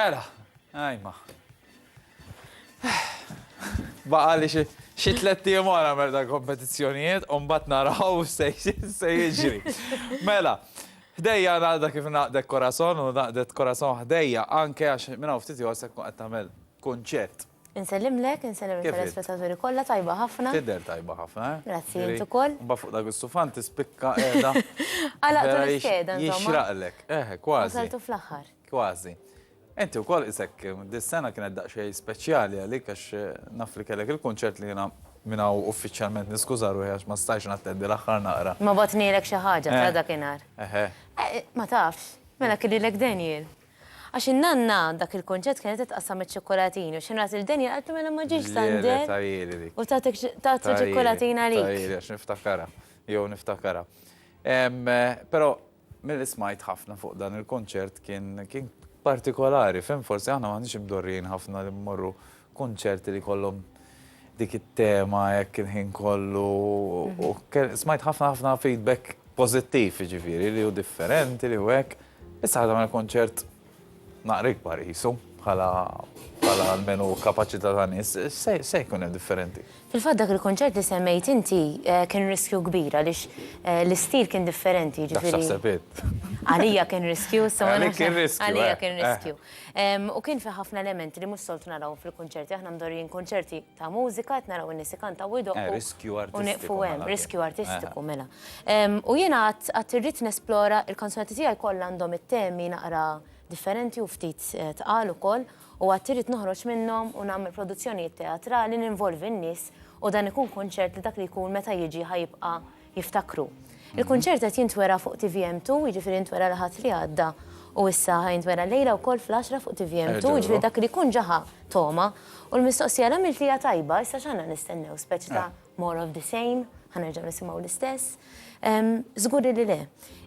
Mela, ajma. Baqa li xi 3 tiem wara merda kompetizzjonijiet, u mbagħad naraw se jiġri. Mela, ħdejja naqda kif naqdek korazon u naqdet korazon ħdejja anke għax minn hawn ftit jħossek qed tagħmel kunċett. Insellimlek, insellim il-telespettaturi kollha tajba ħafna. Tidher tajba ħafna, Grazzi, int ukoll. Mbagħad fuq dak is-sufan tispikka qiegħda. Għalaqtu l-iskeda insomma. Jixraqlek, kważi. Wasaltu fl-aħħar. Kważi. Inti wkoll isek dis-sena kienet daqsxejn speċjali għalik għax naf li kellek il-kunċert li jiena minn hawn uffiċjalment niskuża ruħi għax ma stajx nattendi l-aħħar naqra. Ma botnilek xi ħaġa ta' dakinhar. Ma tafx, mela kellilek Daniel. Għax in-nanna dak il-kunċett kienet titqassam iċ-ċokolatini u xinrat il-Daniel qaltu mela ma ġiex sander. U tagħti ċokkolatina għalik. Tajjeli għax niftakara, jew niftakara. Però mill-ismajt ħafna fuq dan il-kunċert kien partikolari, fem forsi aħna m'għandniex imdorrin ħafna li mmorru kunċerti li kollhom dik it-tema jekk il-ħin kollu u smajt ħafna feedback pożittiv jiġifieri li hu differenti li hu hekk. Issa ħadam il-kunċert naqra ikbar qisu bħala almenu kapaċità ta' nies se jkun hemm differenti. Fil-fatt dak il-kunċert li semmejt inti kien riskju kbir għaliex l-istil kien differenti jiġifieri. Għalija kien riskju, għalija kien riskju. U kien fi ħafna elementi li mhux soltu naraw fil-kunċerti, aħna mdorrin kunċerti ta' mużika, qed naraw in-nies ikantaw idoqqu. Riskju artistiku. U neqfu hemm, riskju artistiku mela. U jiena qatt irrid nesplora il-kanzunetti tiegħi kollha għandhom it-temi naqra differenti u ftit tqal ukoll u qatt irid noħroġ minnhom u nagħmel produzzjonijiet teatrali ninvolvi n-nies u dan ikun kunċert li dak li jkun meta jiġi ħajibqa' jiftakru. Il-kunċert qed jintwera fuq TVM2, jiġifieri ntwera l-ħadd li għadda u issa jintwera lejla wkoll fl-10 fuq TVM2, jiġifieri dak li jkun ġaħa toma. U l-mistoqsija l-għamilt hija tajba, issa x'għandna nistennew speċi ta' more of the same, ħanerġgħu nisimgħu l-istess. Żgur li le.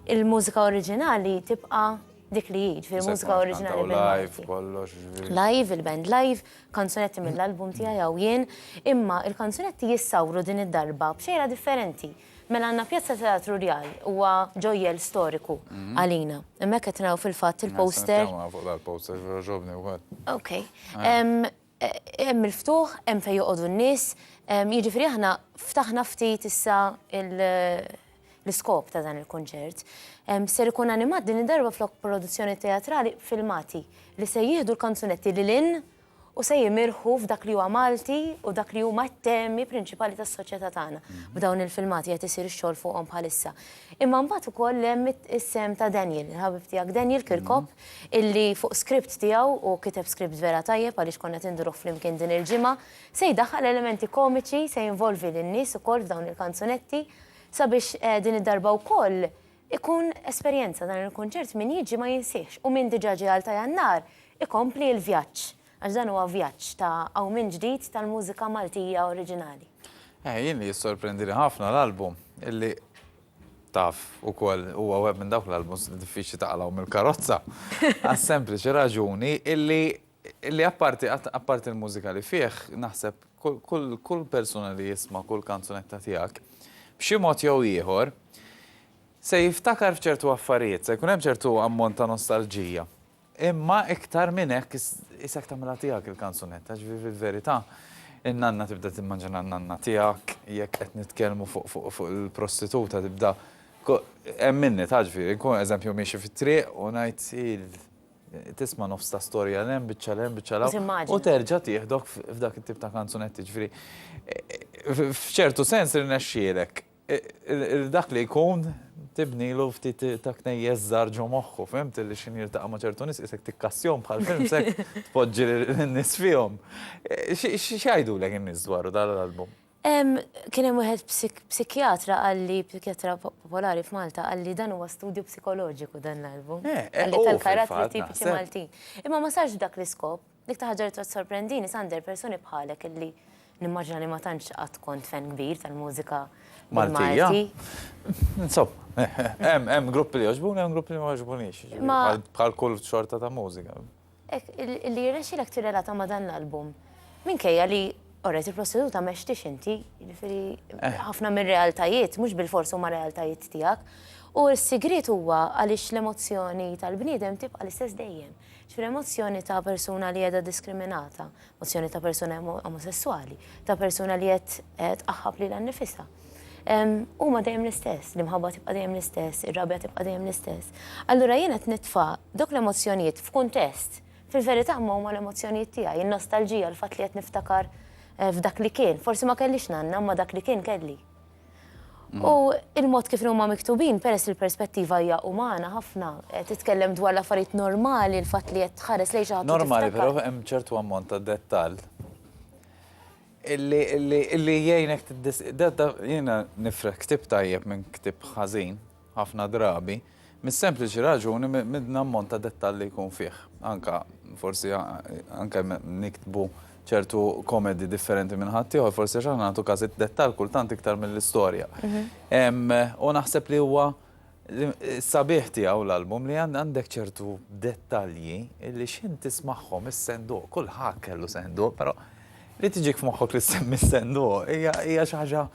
Il-mużika oriġinali tibqa' dik li jiġifieri mużika oriġinali live kollox. Live, il-band live, kanzunetti mill-album tiegħi jew jien, imma il-kanzunetti jissawru din id-darba b'xejra differenti. Mela għandna Pjazza Teatru Real huwa ġojjel storiku għalina. Hemmhekk qed naraw fil-fatt il-poster. Il-poster ġobni wkoll. Okej. Hemm il-ftuħ, hemm fejn joqogħdu n-nies, jiġifieri aħna ftaħna ftit issa l-iskop ta' dan il-kunċert. Ser ikun animat din id-darba flok produzzjoni teatrali filmati li se jieħdu l-kanzunetti lil u se jimirħu f'dak li huwa Malti u dak li huma t-temi prinċipali tas-soċjetà tagħna. B'dawn il-filmati qed isir ix-xogħol fuqhom bħalissa. Imma mbagħad ukoll hemm is-sem ta' Daniel, il-ħabib tiegħek Daniel Kirkop, illi fuq skript tiegħu u kiteb skript vera tajjeb għaliex konna tinduruh flimkien din il-ġimgħa, se jdaħħal elementi komiċi, se jinvolvi lin-nies ukoll f'dawn il-kanzunetti sabiex din id-darba wkoll ikun esperjenza dan il-kunċert min jiġi ma jinsiex u min diġà ġie għal ta' Jannar ikompli l-vjaġġ. Għax dan huwa vjaġġ ta' hawn minn ġdid tal-mużika Maltija oriġinali. Jien li jissorprendili ħafna l-album illi taf ukoll huwa web minn dawk l-albums li diffiċli taqlaw mill-karozza għas sempliċi raġuni illi apparti l-mużika li fih naħseb kull persuna li jisma' kull kanzunetta tiegħek b'xi mod jew ieħor se jiftakar f'ċertu affarijiet, se jkun hemm ċertu ammont ta' nostalġija. Imma iktar minn hekk isek tagħmilha tiegħek il-kanzunetta, ġifieri fil-verità in-nanna tibda timmaġina n-nanna tiegħek jekk qed nitkellmu fuq il-prostituta tibda hemm minni ta' ġifieri nkun eżempju miexi fit-triq u ngħid tisma' nofs ta' storja hemm biċċa u terġa' tieħdok f'dak it-tip ta' kanzunetti ġifieri f'ċertu sens irnexxielek dak li jkun tibnilu ftit ta' knejjeż żgħar ġo moħħu, fimt li xi niltaqa' ma' ċertu nies isek tikkassjahom bħal film sek tpoġġi lin-nies fihom. X'għidulek in-nies dwaru dan l-album? Kien hemm wieħed psikjatra qalli, psikjatra popolari f'Malta qalli dan huwa studju psikoloġiku dan l-album. Qalli tal-karattri tipiċi Maltin. Imma ma sarx dak l-iskop, dik ta' ħaġa li sorprendini sander persuni bħalek illi nimmaġina li ma tantx qatt kont fan kbir tal-mużika Maltija. Insomma, hemm gruppi li jogħġbuni, hemm gruppi li ma jogħġbunix. Bħal kull xorta ta' mużika. Li jirnexxielek tirrelata ma' dan l-album. Minkejja li orret il-prostituta mextix inti, jiġifieri ħafna mir-realtajiet, mhux bil-fors huma realtajiet tiegħek. U s-sigriet huwa għaliex l-emozzjoni tal-bniedem tibqa' l-istess dejjem. ġifieri emozzjoni ta' persuna li qiegħda diskriminata, emozzjoni ta' persuna omosessuali, ta' persuna li qed tqaħħab lilha nnifisha. Huma dejjem l-istess, l-imħabba tibqa' dejjem l-istess, ir-rabja tibqa' dejjem l-istess. Allura jien qed nitfa' dawk l-emozzjonijiet f'kuntest, fil-verità huma l-emozzjonijiet tiegħi, in-nostalġija, l-fatt li qed niftakar f'dak li kien. Forsi ma kellix nanna, ma dak li kien kelli. U il-mod kif huma miktubin, peress il-perspettiva hija umana ħafna, titkellem dwar l-affarijiet normali, l-fatt li qed tħares lejn xi ħadd. Normali, però hemm ċertu ammont ta' dettall illi jgħinek jiena nifreħ ktib tajjeb minn ktib ħażin ħafna drabi, mis-sempliċi raġuni minn ammont ta' dettall li jkun fih. Anka forsi anke niktbu ċertu komedi differenti minn ħaddieħor, forsi xaħna nagħtu każit dettall kultant iktar mill-istorja. U naħseb li huwa sabiħ tiegħu l-album li għandek ċertu dettalji li x'in tismagħhom is-senduq, kulħadd kellu senduq, però li tiġik f'moħħok li semmi s-senduq hija xi ħaġa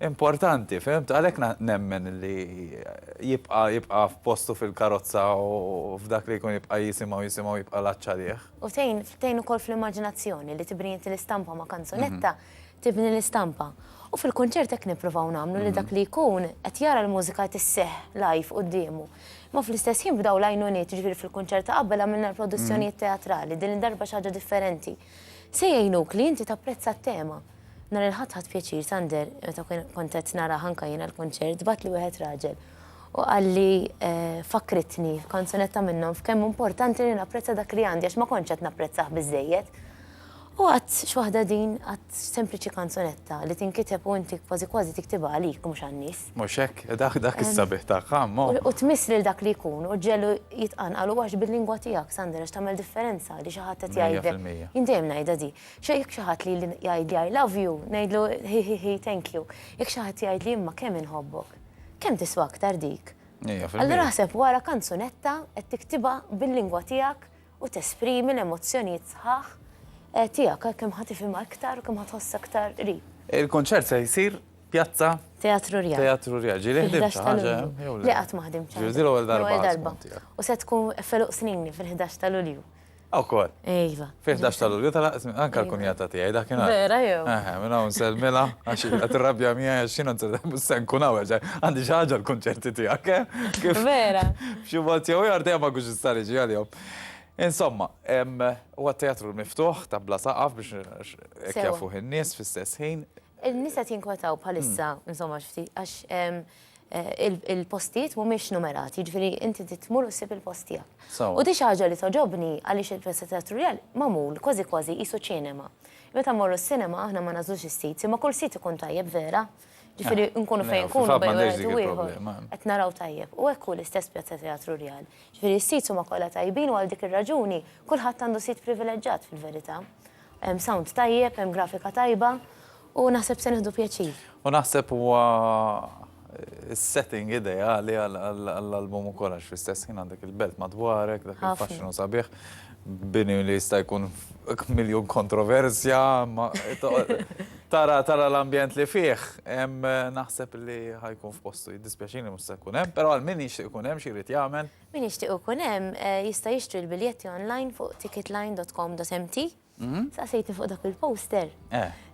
importanti, fimt? Għalhekk nemmen li jibqa' f'postu fil-karozza u f'dak li jkun jibqa' jisimgħu jibqa' laċċa lieh. U tgħin ukoll fl-immaġinazzjoni li tibni inti l-istampa ma' kanzunetta, tibni l-istampa. U fil-kunċert hekk nippruvaw nagħmlu li dak li jkun qed jara l-mużika tisseħħ live qudiemu. Ma fl-istess ħin bdew l-għajnuniet, ġifieri fil-kunċert ta' qabel għamilna produzzjonijiet teatrali, din darba xi ħaġa differenti. Se jgħinuk li inti tapprezza t-tema. Nar il-ħadd ħadd pjaċir, Sander, meta kont qed nara ħanka jiena l-kunċert, bat li wieħed raġel. U qalli fakritni kanzunetta minnhom f'kemm importanti li napprezza dak li għandi għax ma kontx qed napprezzah biżejjed. U għadd x'waħda din għadd sempliċi kanzunetta li tinkiteb u inti kważi tiktibha għalik mhux għan-nies. Mhux hekk, dak is-sabiħ tagħha, u tmiss lil dak li jkun u ġelu jitqanqal u għax bil-lingwa tiegħek, Sander, għax tagħmel differenza li xi ħadd qed jgħidlek. Jien dejjem ngħidha di. Jekk xi ħadd li jgħidli I love you, ngħidlu hi thank you. Jekk xi ħadd jgħidli imma kemm inħobbok, kemm tiswa aktar dik. Allura ħseb wara kanzunetta qed tiktibha bil-lingwa tiegħek u tesprimi l-emozzjonijiet sħaħ tiegħek kemm ħadd ifhimha aktar u kemm ħadd tħoss aktar qrib. Il-konċert se jsir pjazza Teatru Rjal. Teatru Rjal. Ġieli ħdimt xi ħaġa li qatt ma ħdimx. Ġieli l-ewwel darba. U se tkun feluq snini fil-11 ta' Lulju. Wkoll. Iva. Fil-11 ta' Lulju anke l-kunjata tiegħi dakinhar. Vera jew. Minn hawn selmilha għax qed irrabja miegħi għax x'inhu se nkun hawn għandi xi ħaġa l-kunċerti tiegħek. Vera. B'xi mod jew jar ma kux istar jiġi għalihom. Insomma, huwa teatru miftuħ ta' bla saqaf biex hekk jafuh in-nies fl-istess ħin. Il-nies qed jinkwetaw bħalissa, insomma ftit għax il-postijiet mhumiex numerati, jiġifieri inti titmur u ssib il-post tiegħek. U di xi ħaġa li toġobni għaliex il-Pjazza Teatru Rjal magħmul kważi qisu ċinema. Meta mmorru s-sinema aħna ma nażlux is-sit, imma kull sit ikun tajjeb vera. Ġifieri nkunu fejn nkunu bejn wieħed u ieħor qed naraw tajjeb. U hekk hu l-istess Pjazza Teatru Rjal. Ġifieri s-sit huma kollha tajbin u għal dik ir-raġuni kulħadd għandu sit privileġġjat fil-verità. Hemm sound tajjeb, hemm grafika tajba u naħseb se nieħdu pjaċir. U naħseb huwa is-setting ideali għall-album ukoll għax fl-istess ħin għandek il-belt madwarek, dak il-fashionu sabiħ, bini li jista' jkun miljun kontroversja, tara l-ambjent li fih, naħseb li ħajkun f'postu jiddispjaċini mhux se jkun hemm, però għal min jixtieq ikun hemm xi jrid jagħmel. Min jixtieq ikun hemm jista' jixtri l-biljetti online fuq ticketline.com.mt. Saqsejtni fuq dak il-poster.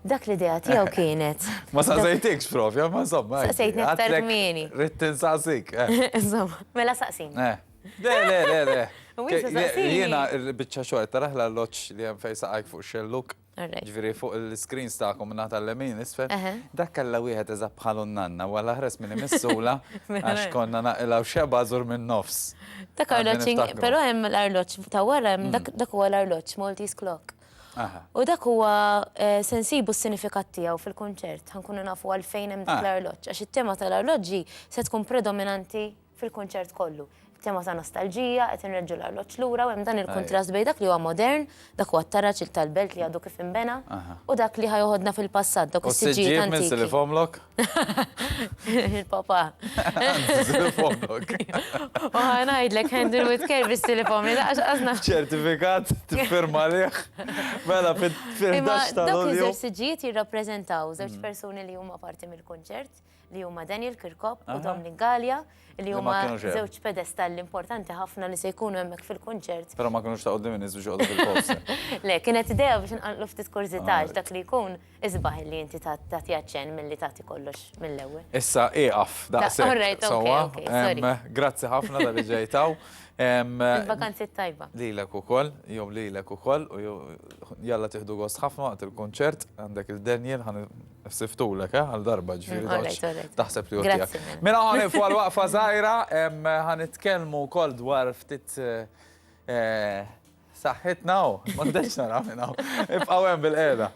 Dak l-idea tiegħu kienet. Ma saqsejtikx propja, ma insomma. Saqsejtni aktar kmieni. Rid tinsaqsik. Insomma, mela saqsin. Le. Jiena biċċa xogħol taraħ l-alloġġ li hemm fejn saqajk fuq xelluk. Ġifieri fuq il-screens tagħkom nagħta l-lemin isfel. Dak kellha wieħed eżatt bħalu n-nanna wara ħres minn imissula għax konna naqilgħu xeba żur minn nofs. Dak arloġġ, però hemm l-arloġġ ta' wara dak huwa l-arloġġ Maltese clock. U dak huwa se nsibu s-sinifikat tiegħu fil-kunċert, ħankunu nafu għalfejn hemm dak l-arloġġ għax it-tema tal-arloġġi se tkun predominanti fil-kunċert kollu. Tema ta' nostalġija, qed inreġġu l-arloġġ lura u hemm dan il-kontrast bejn dak li huwa modern, dak huwa t-taraġ tal-belt li għadu kif inbena, u dak li ħajoħodna fil-passat, dak is-siġġijiet antiki. U silifomlok? Il-papa. Silifomlok. U ħanajdlek handle with care bis-silifom, għaxna. ċertifikat tiffirma liħ. Mela fil-11 ta' Dawk Lulju. iż-siġġijiet jirrappreżentaw żewġ persuni li huma parti mill-kunċert. li huma Daniel Kirkop u Aha. Dominic Gallia li ma huma kienux hemm. żewġ pedestal importanti ħafna li se jkunu hemmhekk fil-kunċert. Pero ma kienux ta' qoddim in-nies biex joqgħdu fil-poster. Le, kienet idea biex nqallu ftit kurzitax dak li jkun isbaħ li inti tagħti aċċen milli tagħti kollox mill-ewwel. Issa iqaf daqshekk. all right, okay, sorry. Grazzi ħafna tal-li ġejtaw. Il-vakanzi tajba. Lilek ukoll, jew lilek ukoll, u jalla tieħdu gost ħafna waqt il-konċert, għandek il-Daniel ħan siftulek għal darba ġifieri all right. taħseb li Grazzi, tiegħek. man. Mela ħan waqfa l-waqfa żgħira, ħanitkellmu wkoll dwar ftit saħħitna u, ma ndex nara minn hawn. Ibqgħu hemm bil-qiegħda.